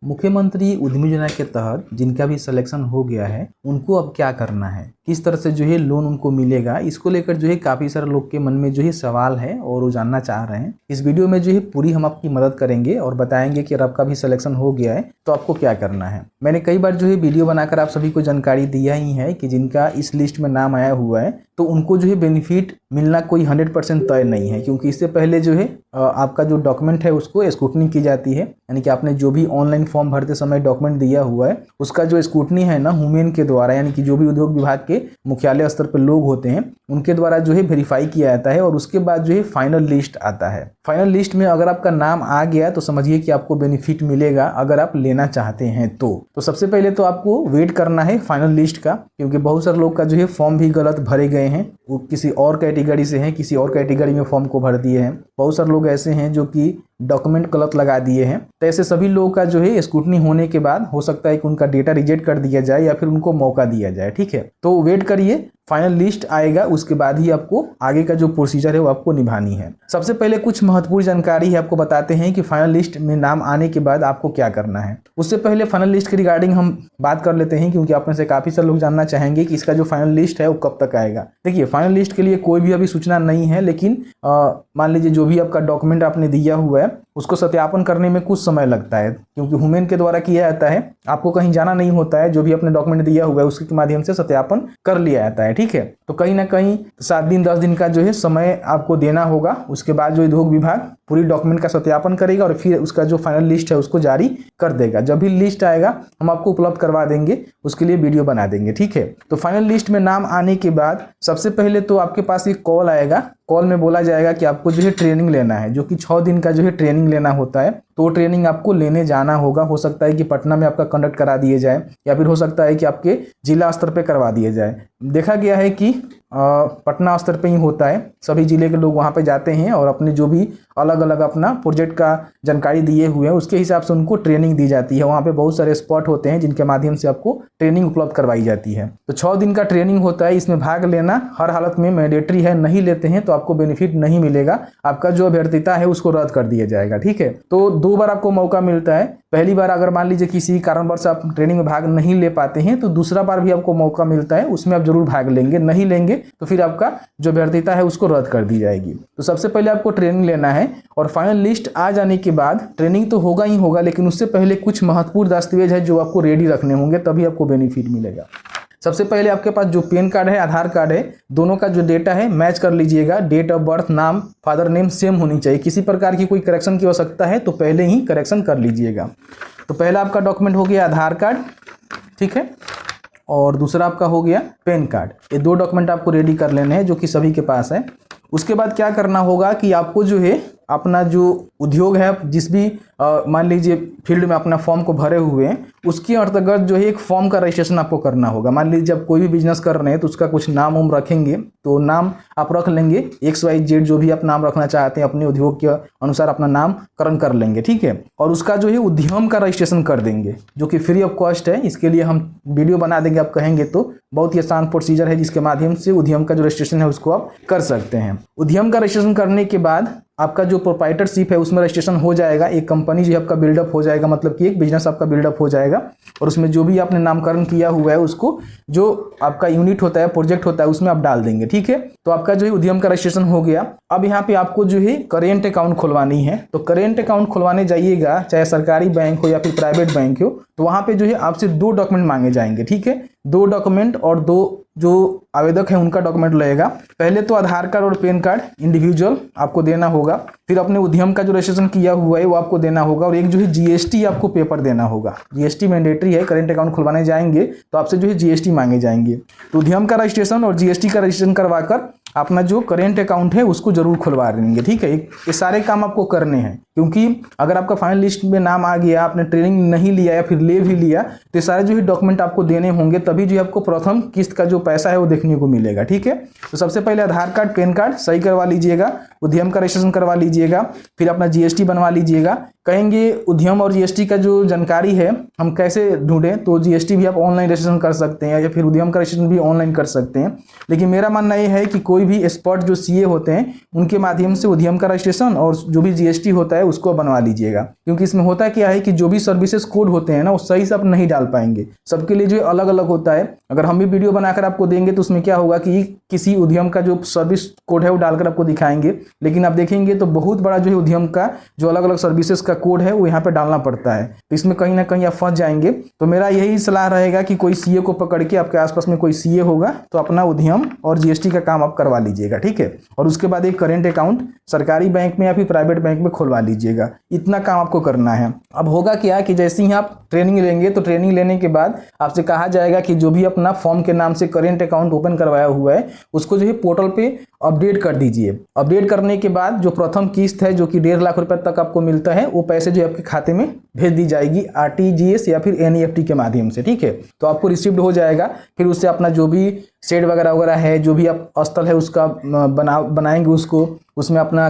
मुख्यमंत्री उद्यमी योजना के तहत जिनका भी सिलेक्शन हो गया है उनको अब क्या करना है, किस तरह से जो है लोन उनको मिलेगा, इसको लेकर जो है काफ़ी सारे लोग के मन में जो है सवाल है और वो जानना चाह रहे हैं। इस वीडियो में जो है पूरी हम आपकी मदद करेंगे और बताएंगे कि अगर आपका भी सिलेक्शन हो गया है तो आपको क्या करना है। मैंने कई बार जो है वीडियो बनाकर आप सभी को जानकारी दिया ही है कि जिनका इस लिस्ट में नाम आया हुआ है तो उनको जो है बेनिफिट मिलना कोई 100% तय नहीं है, क्योंकि इससे पहले जो है आपका जो डॉक्यूमेंट है उसको स्क्रूटनी की जाती है। यानी कि आपने जो भी ऑनलाइन फॉर्म भरते समय डॉक्यूमेंट दिया हुआ है उसका जो स्क्रूटनी है ना वुमेन के द्वारा, यानी कि जो भी उद्योग विभाग के मुख्यालय स्तर पर लोग होते हैं उनके द्वारा जो है वेरीफाई किया जाता है और उसके बाद जो है फाइनल लिस्ट आता है। फाइनल लिस्ट में अगर आपका नाम आ गया तो समझिए कि आपको बेनिफिट मिलेगा अगर आप लेना चाहते हैं तो सबसे पहले तो आपको वेट करना है फाइनल लिस्ट का, क्योंकि बहुत सारे लोग का जो है फॉर्म भी गलत भरे गए हैं, वो किसी और कैटेगरी से हैं, किसी और कैटेगरी में फॉर्म को भर दिए हैं। बहुत सारे लोग ऐसे हैं जो कि डॉक्यूमेंट गलत लगा दिए हैं। तो ऐसे सभी लोगों का जो है स्क्रूटनी होने के बाद हो सकता है कि उनका डेटा रिजेक्ट कर दिया जाए या फिर उनको मौका दिया जाए। ठीक है, तो वेट करिए, फाइनल लिस्ट आएगा उसके बाद ही आपको आगे का जो प्रोसीजर है वो आपको निभानी है। सबसे पहले कुछ महत्वपूर्ण जानकारी है आपको बताते हैं कि फाइनल लिस्ट में नाम आने के बाद आपको क्या करना है। उससे पहले फाइनल लिस्ट के रिगार्डिंग हम बात कर लेते हैं, क्योंकि आप में से काफ़ी सारे लोग जानना चाहेंगे कि इसका जो फाइनल लिस्ट है वो कब तक आएगा। देखिए, फाइनल लिस्ट के लिए कोई भी अभी सूचना नहीं है, लेकिन मान लीजिए जो भी आपका डॉक्यूमेंट आपने दिया हुआ है उसको सत्यापन करने में कुछ समय लगता है, क्योंकि वुमेन के द्वारा किया जाता है। आपको कहीं जाना नहीं होता है, जो भी आपने डॉक्यूमेंट दिया हुआ है उसके माध्यम से सत्यापन कर लिया जाता है। ठीक है, तो कहीं ना कहीं 7 दिन 10 दिन का जो है समय आपको देना होगा। उसके बाद जो उद्योग विभाग पूरी डॉक्यूमेंट का सत्यापन करेगा और फिर उसका जो फाइनल लिस्ट है उसको जारी कर देगा। जब भी लिस्ट आएगा हम आपको उपलब्ध करवा देंगे, उसके लिए वीडियो बना देंगे। ठीक है, तो फाइनल लिस्ट में नाम आने के बाद सबसे पहले तो आपके पास एक कॉल आएगा। कॉल में बोला जाएगा कि आपको जो है ट्रेनिंग लेना है, जो कि 6 दिन का जो है ट्रेनिंग लेना होता है। तो ट्रेनिंग आपको लेने जाना होगा। हो सकता है कि पटना में आपका कंडक्ट करा दिए जाए या फिर हो सकता है कि आपके जिला स्तर पे करवा दिए जाए। देखा गया है कि पटना स्तर पे ही होता है, सभी जिले के लोग वहाँ पे जाते हैं और अपने जो भी अलग अलग अपना प्रोजेक्ट का जानकारी दिए हुए हैं उसके हिसाब से उनको ट्रेनिंग दी जाती है। वहाँ पे बहुत सारे स्पॉट होते हैं जिनके माध्यम से आपको ट्रेनिंग उपलब्ध करवाई जाती है। तो 6 दिन का ट्रेनिंग होता है, इसमें भाग लेना हर हालत में मैंडेटरी है। नहीं लेते हैं तो आपको बेनिफिट नहीं मिलेगा, आपका जो अभ्यर्थता है उसको रद्द कर दिया जाएगा। ठीक है, तो 2 बार आपको मौका मिलता है। पहली बार अगर मान लीजिए किसी कारणवश आप ट्रेनिंग में भाग नहीं ले पाते हैं तो दूसरा बार भी आपको मौका मिलता है, उसमें आप जरूर भाग लेंगे। नहीं लेंगे तो फिर आपका जो अभ्यर्थता है उसको रद्द कर दी जाएगी। तो सबसे पहले आपको ट्रेनिंग लेना है और फाइनल लिस्ट आ जाने के बाद ट्रेनिंग तो होगा ही होगा, लेकिन उससे पहले कुछ महत्वपूर्ण दस्तावेज है जो आपको रेडी रखने होंगे, तभी आपको बेनिफिट मिलेगा। सबसे पहले आपके पास जो पैन कार्ड है, आधार कार्ड है, दोनों का जो डेटा है मैच कर लीजिएगा। डेट ऑफ बर्थ, नाम, फादर नेम सेम होनी चाहिए। किसी प्रकार की कोई करेक्शन की आवश्यकता है तो पहले ही करेक्शन कर लीजिएगा। तो पहला आपका डॉक्यूमेंट हो गया आधार कार्ड, ठीक है, और दूसरा आपका हो गया पैन कार्ड। ये 2 डॉक्यूमेंट आपको रेडी कर लेने हैं जो कि सभी के पास है। उसके बाद क्या करना होगा कि आपको जो है अपना जो उद्योग है, जिस भी मान लीजिए फील्ड में अपना फॉर्म को भरे हुए हैं उसके अंतर्गत जो है एक फॉर्म का रजिस्ट्रेशन आपको करना होगा। मान लीजिए आप कोई भी बिजनेस कर रहे हैं तो उसका कुछ नाम उम रखेंगे, तो नाम आप रख लेंगे XYZ, जो भी आप नाम रखना चाहते हैं अपने उद्योग के अनुसार अपना नामकरण कर लेंगे। ठीक है, और उसका जो है उद्यम का रजिस्ट्रेशन कर देंगे जो कि फ्री ऑफ कॉस्ट है। इसके लिए हम वीडियो बना देंगे, आप कहेंगे तो। बहुत ही आसान प्रोसीजर है जिसके माध्यम से उद्यम का जो रजिस्ट्रेशन है उसको आप कर सकते हैं। उद्यम का रजिस्ट्रेशन करने के बाद आपका जो प्रोप्राइटरशिप है उसमें रजिस्ट्रेशन हो जाएगा। एक कंपनी जो आपका बिल्डअप हो जाएगा, मतलब कि एक बिजनेस आपका बिल्डअप हो जाएगा और उसमें जो भी आपने नामकरण किया हुआ है उसको जो आपका यूनिट होता है, प्रोजेक्ट होता है, उसमें आप डाल देंगे। ठीक है, तो आपका जो है उद्यम का रजिस्ट्रेशन हो गया। अब यहाँ पे आपको जो है करेंट अकाउंट खुलवानी है। तो करेंट अकाउंट खुलवाने जाइएगा, चाहे सरकारी बैंक हो या फिर प्राइवेट बैंक हो, तो वहाँ पे जो है आपसे 2 डॉक्यूमेंट मांगे जाएंगे। ठीक है, 2 डॉक्यूमेंट और 2 जो आवेदक है उनका डॉक्यूमेंट लगेगा। पहले तो आधार कार्ड और पैन कार्ड इंडिविजुअल आपको देना होगा, फिर अपने उद्यम का जो रजिस्ट्रेशन किया हुआ है वो आपको देना होगा, और एक जो है GST आपको पेपर देना होगा। GST मैंडेटरी है, करेंट अकाउंट खुलवाने जाएंगे तो आपसे जो है GST मांगे जाएंगे। तो उद्यम का रजिस्ट्रेशन और GST का रजिस्ट्रेशन करवाकर अपना जो करेंट अकाउंट है उसको जरूर खुलवा देंगे। ठीक है, ये सारे काम आपको करने हैं, क्योंकि अगर आपका फाइनल लिस्ट में नाम आ गया, आपने ट्रेनिंग नहीं लिया या फिर ले भी लिया तो ये सारे जो है डॉक्यूमेंट आपको देने होंगे, तभी जो आपको प्रथम किस्त का जो पैसा है वो देखने को मिलेगा। ठीक है, तो सबसे पहले आधार कार्ड पैन कार्ड सही करवा लीजिएगा, उद्यम का रजिस्ट्रेशन करवा लीजिएगा, फिर अपना GST बनवा लीजिएगा। कहेंगे उद्यम और GST का जो जानकारी है हम कैसे ढूंढें, तो GST भी आप ऑनलाइन रजिस्ट्रेशन कर सकते हैं या फिर उद्यम का रजिस्ट्रेशन भी ऑनलाइन कर सकते हैं। लेकिन मेरा मानना ये है कि कोई कोई भी एक्सपर्ट जो सीए होते हैं उनके माध्यम से उद्यम का रजिस्ट्रेशन और जो भी जीएसटी होता है उसको बनवा लीजिएगा। क्योंकि इसमें होता क्या है कि जो भी सर्विसेज कोड होते हैं ना वो सही से आप नहीं डाल पाएंगे, सबके लिए जो अलग अलग होता है। अगर हम भी वीडियो बनाकर आपको देंगे तो उसमें क्या होगा कि किसी उद्यम का जो सर्विस कोड है वो डालकर आपको दिखाएंगे, लेकिन आप देखेंगे तो बहुत बड़ा जो है उद्यम का जो अलग अलग सर्विसेज का कोड है वो यहाँ पे डालना पड़ता है, तो इसमें कहीं ना कहीं आप फंस जाएंगे। तो मेरा यही सलाह रहेगा कि कोई सीए को पकड़ के, आपके आसपास में कोई सीए होगा तो अपना उद्यम और जीएसटी का काम आप करवा लीजिएगा, ठीक है। और उसके बाद एक करेंट अकाउंट सरकारी बैंक में या फिर प्राइवेट बैंक में खुलवा लीजिएगा। इतना काम आपको करना है। अब होगा क्या कि जैसे ही आप ट्रेनिंग लेंगे तो ट्रेनिंग लेने के बाद आपसे कहा जाएगा कि जो भी अपना फॉर्म के नाम से करेंट अकाउंट ओपन करवाया हुआ है उसको जो है पोर्टल पे अपडेट कर दीजिए। अपडेट करने के बाद जो प्रथम किस्त है जो कि 1.5 लाख रुपए तक आपको मिलता है वो पैसे जो आपके खाते में भेज दी जाएगी आरटीजीएस या फिर एनईएफटी के माध्यम से, ठीक है। तो आपको रिसीव्ड हो जाएगा। फिर उससे अपना जो भी शेड वगैरह वगैरह है, जो भी आप स्थल है उसका बनाएंगे, उसको उसमें अपना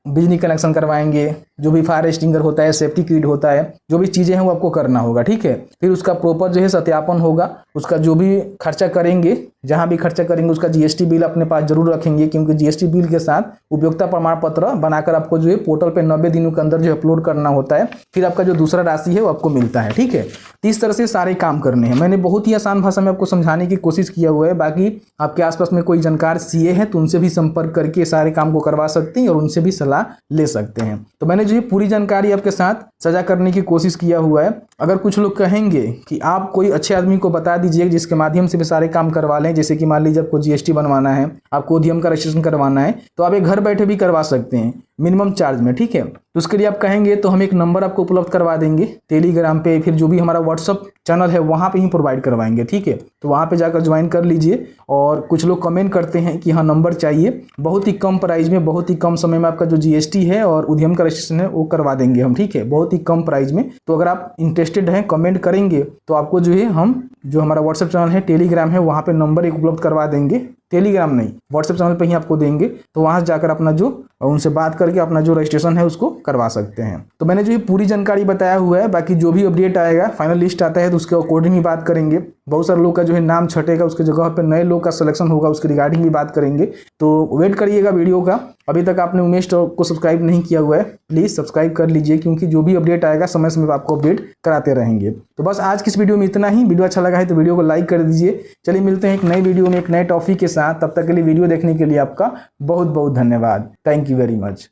बिजली कनेक्शन करवाएंगे, जो भी फायर एक्सटिंगर होता है, सेफ्टी किट होता है, जो भी चीज़ें हैं वो आपको करना होगा, ठीक है। फिर उसका प्रॉपर जो है सत्यापन होगा। उसका जो भी खर्चा करेंगे, जहाँ भी खर्चा करेंगे उसका जीएसटी बिल अपने पास जरूर रखेंगे, क्योंकि जीएसटी बिल के साथ उपयोगिता प्रमाण पत्र बनाकर आपको जो है पोर्टल पे 90 दिनों के अंदर जो अपलोड करना होता है। फिर आपका जो दूसरा राशि है वो आपको मिलता है, ठीक है। इस तरह से सारे काम करने हैं। मैंने बहुत ही आसान भाषा में आपको समझाने की कोशिश किया हुआ है। बाकी आपके आसपास में कोई जानकार सीए है तो उनसे भी संपर्क करके सारे काम को करवा सकते हैं और उनसे भी सलाह ले सकते हैं। तो मैंने जो है पूरी जानकारी आपके साथ साझा करने की कोशिश किया हुआ है। अगर कुछ लोग कहेंगे कि आप कोई अच्छे आदमी को बता दीजिए जिसके माध्यम से भी सारे काम करवा लें, जैसे कि मान लीजिए आपको जीएसटी बनवाना है, आपको उद्यम का रजिस्ट्रेशन करवाना है, तो आप एक घर बैठे भी करवा सकते हैं मिनिमम चार्ज में, ठीक है। तो उसके लिए आप कहेंगे तो हम एक नंबर आपको उपलब्ध करवा देंगे टेलीग्राम पे, फिर जो भी हमारा व्हाट्सअप चैनल है वहाँ पे ही प्रोवाइड करवाएंगे, ठीक है। तो वहाँ पे जाकर ज्वाइन कर लीजिए। और कुछ लोग कमेंट करते हैं कि हाँ नंबर चाहिए, बहुत ही कम प्राइस में, बहुत ही कम समय में आपका जो जीएसटी है और उद्यम का रजिस्ट्रेशन है वो करवा देंगे हम, ठीक है, बहुत ही कम प्राइस में। तो अगर आप इंटरेस्टेड हैं कमेंट करेंगे तो आपको जो है हम जो हमारा व्हाट्सएप चैनल है टेलीग्राम है वहाँ पे नंबर एक उपलब्ध करवा देंगे। टेलीग्राम नहीं, व्हाट्सएप चैनल पे ही आपको देंगे, तो वहाँ जाकर अपना जो उनसे बात करके अपना जो रजिस्ट्रेशन है उसको करवा सकते हैं। तो मैंने जो ये पूरी जानकारी बताया हुआ है। बाकी जो भी अपडेट आएगा, फाइनल लिस्ट आता है तो उसके अकॉर्डिंग ही बात करेंगे। बहुत सारे लोग का जो है नाम छटेगा, उसके जगह पे नए लोग का सिलेक्शन होगा, उसके रिगार्डिंग भी बात करेंगे। तो वेट करिएगा वीडियो का। अभी तक आपने उमेश टॉक को सब्सक्राइब नहीं किया हुआ है, प्लीज़ सब्सक्राइब कर लीजिए, क्योंकि जो भी अपडेट आएगा समय समय पर आपको अपडेट कराते रहेंगे। तो बस आज की इस वीडियो में इतना ही। वीडियो अच्छा लगा है तो वीडियो को लाइक कर दीजिए। चलिए मिलते हैं एक नई वीडियो में एक नए टॉपिक के साथ। तब तक के लिए वीडियो देखने के लिए आपका बहुत बहुत धन्यवाद। Thank you very much.